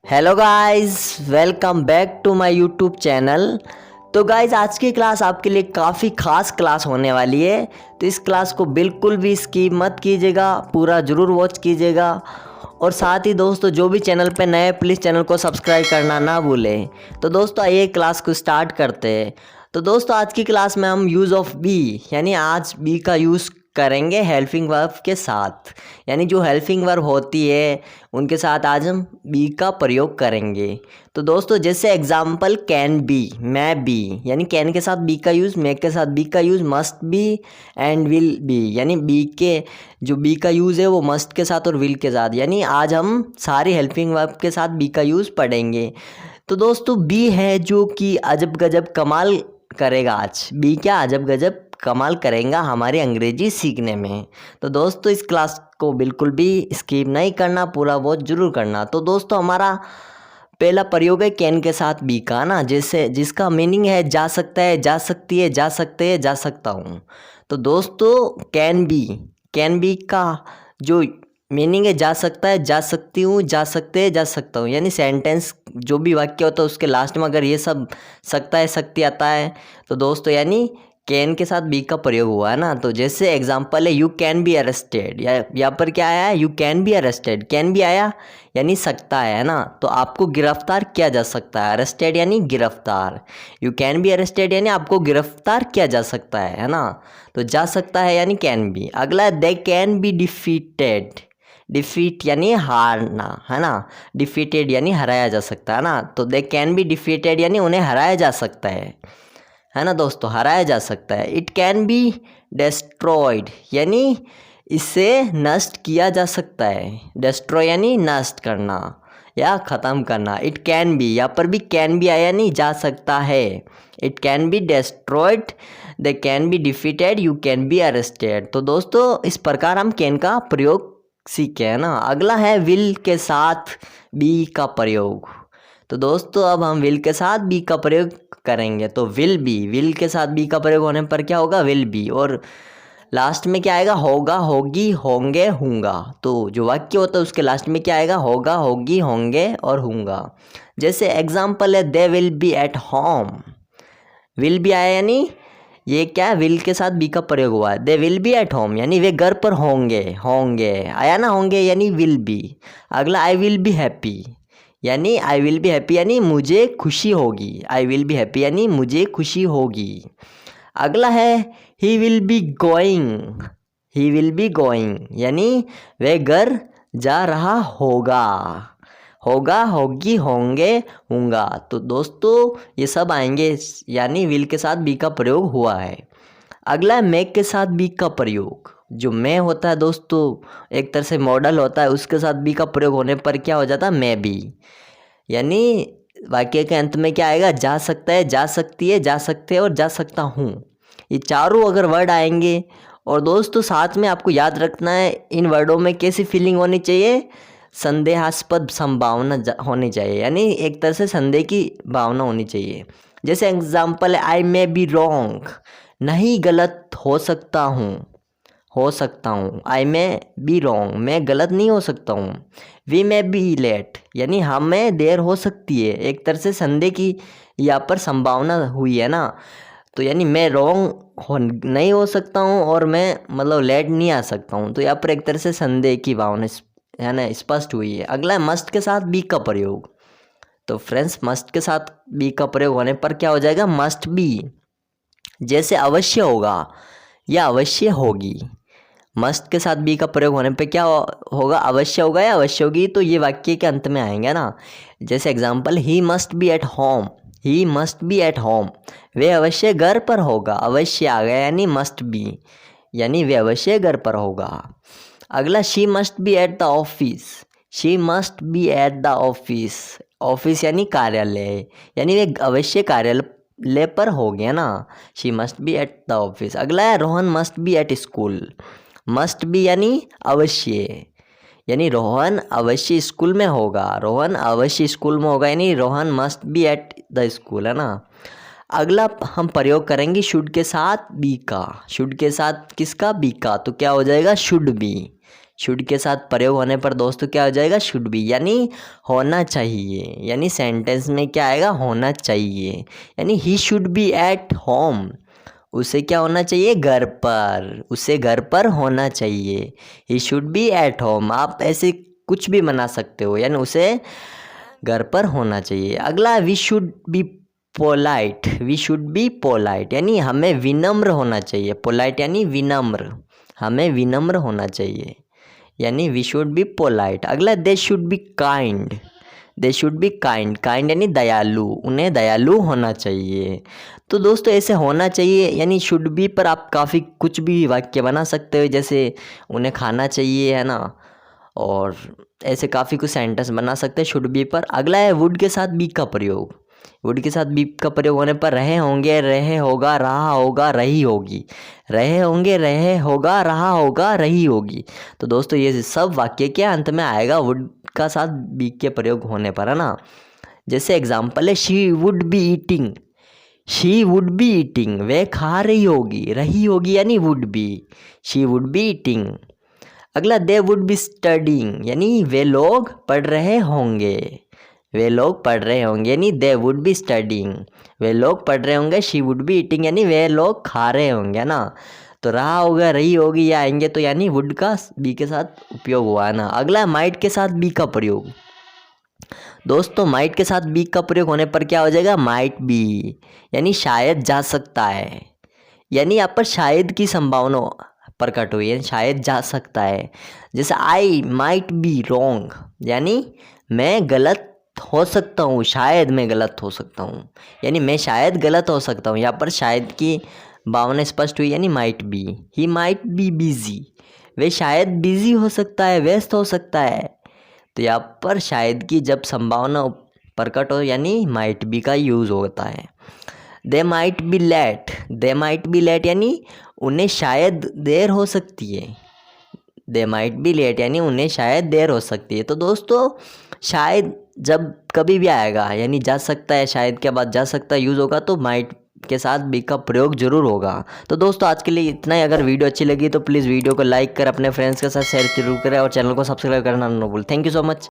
Hello guys, welcome back to my YouTube channel. तो guys, आज की क्लास आपके लिए काफ़ी ख़ास क्लास होने वाली है। तो इस क्लास को बिल्कुल भी स्किप मत कीजिएगा, पूरा ज़रूर वॉच कीजिएगा। और साथ ही दोस्तों, जो भी चैनल पे नए, प्लीज़ चैनल को सब्सक्राइब करना ना भूलें। तो दोस्तों, आइए क्लास को स्टार्ट करते हैं। तो दोस्तों, आज की क्लास में हम यूज़ ऑफ बी यानी आज बी का यूज़ करेंगे हेल्पिंग वर्ब के साथ। यानी जो हेल्पिंग वर्ब होती है उनके साथ आज हम बी का प्रयोग करेंगे। तो दोस्तों, जैसे एग्जाम्पल कैन बी, मैं बी, यानी कैन के साथ बी का यूज़, मे के साथ बी का use, must be and will be, यानी बी के जो बी का यूज़ है वो मस्ट के साथ और विल के साथ। यानी आज हम सारी हेल्पिंग वर्ब के साथ बी का यूज़ पढ़ेंगे। तो दोस्तों, बी है जो कि अजब गजब कमाल करेगा। आज बी क्या अजब गजब कमाल करेगा हमारी अंग्रेजी सीखने में। तो दोस्तों, इस क्लास को बिल्कुल भी स्किप नहीं करना, पूरा वॉच जरूर करना। तो दोस्तों, हमारा पहला प्रयोग है कैन के साथ बी का ना, जैसे जिसका मीनिंग है जा सकता है, जा सकती है, जा सकते हैं, जा सकता हूँ। तो दोस्तों, कैन बी का जो मीनिंग है जा सकता है, जा सकती हूँ, जा सकते हैं, जा सकता हूँ। यानी सेंटेंस जो भी वाक्य होता है उसके लास्ट में अगर ये सब सकता है, शक्ति आता है, तो दोस्तों यानी कैन के साथ बी का प्रयोग हुआ है ना। तो जैसे एग्जांपल है यू कैन बी अरेस्टेड, या यहाँ पर क्या आया है, you can be arrested, can भी आया यानी सकता है ना। तो आपको गिरफ्तार किया जा सकता है, अरेस्टेड यानी गिरफ्तार, यू कैन बी अरेस्टेड यानी आपको गिरफ्तार किया जा सकता है ना। तो जा सकता है यानी कैन बी। अगला they can be defeated, defeat यानी हारना है ना, डिफीटेड यानी हराया जा सकता है ना। तो दे कैन बी डिफीटेड यानी उन्हें हराया जा सकता है ना दोस्तों, हराया जा सकता है। इट कैन बी डिस्ट्रॉयड यानी इसे नष्ट किया जा सकता है, डिस्ट्रॉय यानी नष्ट करना या ख़त्म करना। इट कैन बी, यहाँ पर भी कैन बी आया यानी जा सकता है। It can be destroyed, they can be defeated, you can be arrested. तो दोस्तों, इस प्रकार हम कैन का प्रयोग सीखे है ना। अगला है विल के साथ बी का प्रयोग। तो दोस्तों, अब हम विल के साथ बी का प्रयोग करेंगे। तो विल बी, विल के साथ बी का प्रयोग होने पर क्या होगा, विल बी। और लास्ट में क्या आएगा, होगा, होगी, होंगे, होंगा। तो जो वाक्य होता है उसके लास्ट में क्या आएगा, होगा, होगी, होंगे और होंगा। जैसे एग्जाम्पल है they will be at home, will be आया यानी ये क्या है, विल के साथ बी का प्रयोग हुआ है। They will be at home यानी वे घर पर होंगे, होंगे आया ना, होंगे यानी विल बी। अगला आई विल बी हैप्पी यानी आई विल बी हैप्पी यानी मुझे खुशी होगी, आई विल बी हैप्पी यानी मुझे खुशी होगी। अगला है he will be going, he will be going यानी वह घर जा रहा होगा, होगा, होगी, होंगे, होंगा। तो दोस्तों, ये सब आएंगे यानी विल के साथ बी का प्रयोग हुआ है। अगला है मेक के साथ बी का प्रयोग। जो मैं होता है दोस्तों, एक तरह से मॉडल होता है, उसके साथ बी का प्रयोग होने पर क्या हो जाता है, मैं भी। यानी वाक्य के अंत में क्या आएगा, जा सकता है, जा सकती है, जा सकते हैं और जा सकता हूँ। ये चारों अगर वर्ड आएंगे, और दोस्तों साथ में आपको याद रखना है इन वर्डों में कैसी फीलिंग होनी चाहिए, संदेहास्पद संभावना होनी चाहिए, यानी एक तरह से संदेह की भावना होनी चाहिए। जैसे एग्जाम्पल है आई मे बी रॉन्ग, नहीं गलत हो सकता हूँ, हो सकता हूँ। आई मे बी रॉन्ग, मैं गलत नहीं हो सकता हूँ। वी मे बी लेट यानी हमें देर हो सकती है, एक तरह से संदेह की यहाँ पर संभावना हुई है ना। तो यानी मैं रॉन्ग नहीं हो सकता हूँ और मैं मतलब लेट नहीं आ सकता हूँ। तो यहाँ पर एक तरह से संदेह की भावना है ना स्पष्ट हुई है। अगला है मस्ट के साथ बी का प्रयोग। तो फ्रेंड्स, मस्ट के साथ बी का प्रयोग होने पर क्या हो जाएगा, मस्ट बी। जैसे अवश्य होगा या अवश्य होगी, मस्ट के साथ बी का प्रयोग होने पे क्या होगा, अवश्य होगा या अवश्य होगी। तो ये वाक्य के अंत में आएंगे ना। जैसे example he must be at home, he must be at home, वे अवश्य घर पर होगा, अवश्य आ गया यानी मस्ट बी, यानी वे अवश्य घर पर होगा। अगला she must be at the office, she must be at the office, office यानी कार्यालय, यानी वे अवश्य कार्यालय पर हो गया ना, she must be at the office. अगला है Rohan must be at school, must be यानी अवश्य, यानी रोहन अवश्य स्कूल में होगा, रोहन अवश्य स्कूल में होगा यानी Rohan must be at the school है ना। अगला हम प्रयोग करेंगे शुड के साथ बी का, शुड के साथ किसका, बी का। तो क्या हो जाएगा, शुड बी, शुड के साथ प्रयोग होने पर दोस्तों क्या हो जाएगा, शुड बी, यानी होना चाहिए। यानी सेंटेंस में क्या आएगा, होना चाहिए। यानी he should be at home, उसे क्या होना चाहिए, घर पर, उसे घर पर होना चाहिए। He should be at home, आप ऐसे कुछ भी बना सकते हो, यानी उसे घर पर होना चाहिए। अगला we should be polite, we should be polite, यानी हमें विनम्र होना चाहिए। पोलाइट यानी विनम्र, हमें विनम्र होना चाहिए, यानी वी शुड बी पोलाइट। अगला they should be kind, they should be kind, kind यानी दयालु, उन्हें दयालु होना चाहिए। तो दोस्तों ऐसे होना चाहिए यानी शुड बी पर आप काफ़ी कुछ भी वाक्य बना सकते हो, जैसे उन्हें खाना चाहिए, है ना, और ऐसे काफ़ी कुछ सेंटेंस बना सकते हैं शुड बी पर। अगला है वुड के साथ बी का प्रयोग, वुड के साथ बी का प्रयोग होने पर रहे होंगे, रहे होगा, रहा होगा, रही होगी, रहे होंगे, रहे होगा, रहा होगा, रही होगी। तो दोस्तों ये सब वाक्य के अंत में आएगा वुड का साथ बी के प्रयोग होने पर, है ना। जैसे एग्जाम्पल है she would be eating, she would be eating, वह खा रही होगी, रही होगी यानी would be, she would be eating. अगला दे वुड बी स्टडिंग, यानी वे लोग पढ़ रहे होंगे, वे लोग पढ़ रहे होंगे, यानी दे वुड बी स्टडिंग, वे लोग पढ़ रहे होंगे। शी वुड बी ईटिंग, यानी वे लोग खा रहे होंगे, ना। तो रहा होगा, रही होगी या आएंगे, तो यानी वुड का बी के साथ उपयोग हुआ है ना। अगला माइट के साथ बी का प्रयोग। दोस्तों माइट के साथ बी का प्रयोग होने पर क्या हो जाएगा, माइट बी, यानी शायद जा सकता है, यानी यहाँ पर शायद की संभावना प्रकट हुई है, शायद जा सकता है। जैसे आई माइट बी रॉन्ग, यानी मैं गलत हो सकता हूँ, शायद मैं गलत हो सकता हूँ, यानी मैं शायद गलत हो सकता हूँ। यहाँ पर शायद की भावना स्पष्ट हुई, यानी might be. He might be busy, वे शायद बिजी हो सकता है, व्यस्त हो सकता है। तो यहाँ पर शायद की जब संभावना प्रकट हो, यानी माइट बी का यूज़ होता है। They might be late, they might be late, यानी उन्हें शायद देर हो सकती है, दे माइट बी लेट, यानी उन्हें शायद देर हो सकती है। तो दोस्तों शायद जब कभी भी आएगा, यानी जा सकता है, शायद के बाद जा सकता है यूज़ होगा, तो माइट के साथ बी का प्रयोग जरूर होगा। तो दोस्तों आज के लिए इतना ही। अगर वीडियो अच्छी लगी तो प्लीज़ वीडियो को लाइक कर अपने फ्रेंड्स के साथ शेयर जरूर करें और चैनल को सब्सक्राइब करना ना भूलें। Thank you so much.